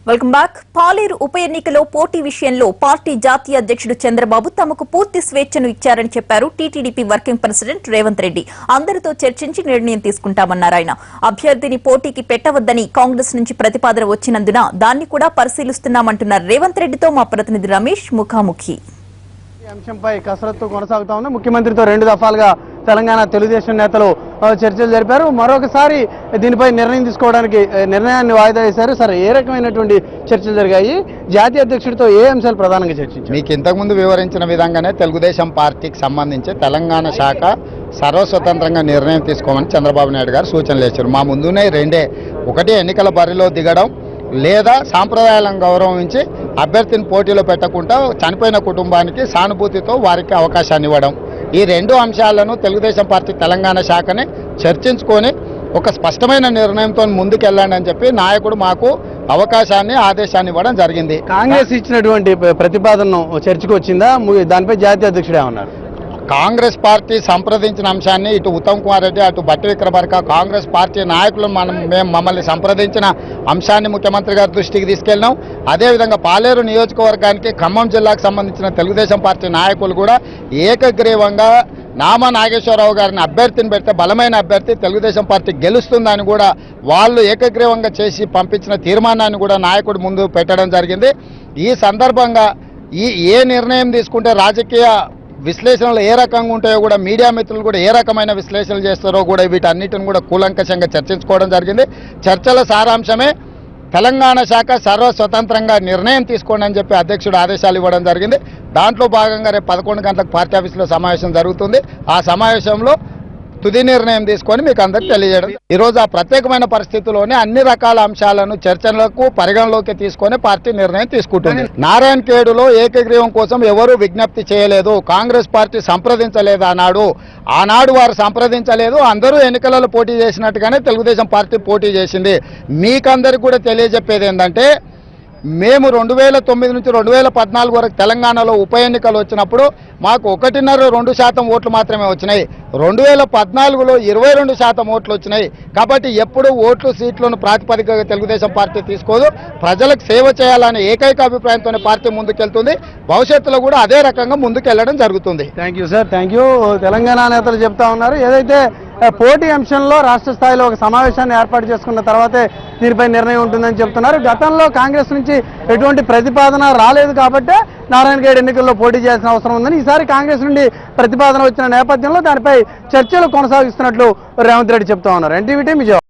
Welcome back. పాలేరు ఉప ఎన్నికలో పోటీ విషయంలో పార్టీ జాతీయ అధ్యక్షుడు చంద్రబాబు తమకు పూర్తి స్వేచ్ఛను ఇచ్చారని చెప్పారు TTDP working president Revanth Reddy. అందరితో చర్చించి నిర్ణయం తీసుకుంటామన్నారు ఆయన. అభ్యర్థిని పోటీకి పెట్టవద్దని కాంగ్రెస్ నుంచి ప్రతిపాదన వచ్చినందున దాన్ని కూడా పరిశీలిస్తున్నామంటున్నారు రేవంత్ రెడ్డితో మా ప్రతినిధి రమేష్ ముఖాముఖి. అంశంపై కసరత్తు కొనసాగుతా ఉంది. ముఖ్యమంత్రితో 2 దఫాలుగా తెలంగాణ తెలుగుదేశం నేతలు చర్చలు జరిపారు. మరొకసారి దీనిపై నిర్ణయం తీసుకోవడానికి నిర్ణయాన్ని వాయిదా వేశారు. సరే, ఏ రకమైనటువంటి చర్చలు జరిగాయి? జాతీయ అధ్యక్షుడితో ఏ అంశాలు ప్రధానంగా చర్చించారు? మీకు ఇంతకుముందు వివరించిన విధంగానే తెలుగుదేశం పార్టీకి సంబంధించి తెలంగాణ శాఖ సర్వస్వతంత్రంగా నిర్ణయం తీసుకోమని చంద్రబాబు నాయుడు గారు సూచనలు చేశారు. మా ముందునే రెండే, ఒకటి ఎన్నికల బరిలో దిగడం, లేదా సాంప్రదాయాలను గౌరవించి అభ్యర్థిని పోటీలో పెట్టకుండా చనిపోయిన కుటుంబానికి సానుభూతితో వారికి అవకాశాన్ని ఇవ్వడం. ఈ 2 అంశాలను తెలుగుదేశం పార్టీ తెలంగాణ శాఖని చర్చించుకొని ఒక స్పష్టమైన నిర్ణయంతో ముందుకెళ్ళండి అని చెప్పి నాయకుడు మాకు అవకాశాన్ని, ఆదేశాన్ని ఇవ్వడం జరిగింది. కాంగ్రెస్ ఇచ్చినటువంటి ప్రతిపాదనను చర్చకు వచ్చిందా? దానిపై జాతీయ అధ్యక్షుడే ఉన్నారు. కాంగ్రెస్ పార్టీ సంప్రదించిన అంశాన్ని ఇటు ఉత్తమ్ కుమార్ రెడ్డి, అటు బట్టి విక్రమార్క కాంగ్రెస్ పార్టీ నాయకులు మమ్మల్ని సంప్రదించిన అంశాన్ని ముఖ్యమంత్రి గారి దృష్టికి తీసుకెళ్ళినాం. అదేవిధంగా పాలేరు నియోజకవర్గానికి ఖమ్మం జిల్లాకు సంబంధించిన తెలుగుదేశం పార్టీ నాయకులు కూడా ఏకగ్రీవంగా నామా నాగేశ్వరరావు గారిని అభ్యర్థిని పెడితే బలమైన అభ్యర్థి తెలుగుదేశం పార్టీ గెలుస్తుందని కూడా వాళ్ళు ఏకగ్రీవంగా చేసి పంపించిన తీర్మానాన్ని కూడా నాయకుడు ముందు పెట్టడం జరిగింది. ఈ సందర్భంగా ఏ నిర్ణయం తీసుకుంటే రాజకీయ విశ్లేషణలు ఏ రకంగా ఉంటాయో కూడా మీడియా మిత్రులు కూడా ఏ రకమైన విశ్లేషణలు చేస్తారో కూడా వీటన్నిటిని కూడా కూలంకషంగా చర్చించుకోవడం జరిగింది. చర్చల సారాంశమే తెలంగాణ శాఖ సర్వస్వతంత్రంగా నిర్ణయం తీసుకోండి అని చెప్పి అధ్యక్షుడు ఆదేశాలు ఇవ్వడం జరిగింది. దాంట్లో భాగంగా రేపు 11 గంటలకు పార్టీ ఆఫీసులో సమావేశం జరుగుతుంది. ఆ సమావేశంలో తుది నిర్ణయం తీసుకొని మీకు అందరికి తెలియజేయడం. ఈరోజు ఆ ప్రత్యేకమైన పరిస్థితుల్లోనే అన్ని రకాల అంశాలను చర్చలకు పరిగణలోకి తీసుకొని పార్టీ నిర్ణయం తీసుకుంటుంది. నారాయణ ఖేడ్లో ఏకగ్రీవం కోసం ఎవరూ విజ్ఞప్తి చేయలేదు, కాంగ్రెస్ పార్టీ సంప్రదించలేదు. ఆనాడు వారు సంప్రదించలేదు. అందరూ ఎన్నికలలో పోటీ చేసినట్టుగానే తెలుగుదేశం పార్టీ పోటీ చేసింది. మీకందరికి కూడా తెలియజెప్పేది ఏంటంటే, మేము 2009 నుంచి 2014 వరకు తెలంగాణలో ఉప ఎన్నికలు వచ్చినప్పుడు మాకు 1.5-2% ఓట్లు మాత్రమే వచ్చినాయి. 2014లో 22% ఓట్లు వచ్చినాయి. కాబట్టి ఎప్పుడు ఓట్లు సీట్లను ప్రాతిపదికగా తెలుగుదేశం పార్టీ తీసుకోదు. ప్రజలకు సేవ చేయాలనే ఏకైక అభిప్రాయంతోనే పార్టీ ముందుకెళ్తుంది. భవిష్యత్తులో కూడా అదే రకంగా ముందుకెళ్లడం జరుగుతుంది. Thank you sir, thank you. Telangana నేతలు చెప్తా ఉన్నారు, ఏదైతే పోటీ అంశంలో రాష్ట్ర స్థాయిలో ఒక సమావేశాన్ని ఏర్పాటు చేసుకున్న తర్వాతే దీనిపై నిర్ణయం ఉంటుందని చెప్తున్నారు. గతంలో కాంగ్రెస్ నుంచి ఎటువంటి ప్రతిపాదన రాలేదు కాబట్టే నారాయణ ఖేడ్ ఎన్నికల్లో పోటీ చేయాల్సిన అవసరం ఉందని ఈసారి కాంగ్రెస్ నుండి ప్రతిపాదన వచ్చిన నేపథ్యంలో దానిపై చర్చలు కొనసాగిస్తున్నట్లు రేవంత్ రెడ్డి చెప్తా ఉన్నారు. NTV team Vijayawada.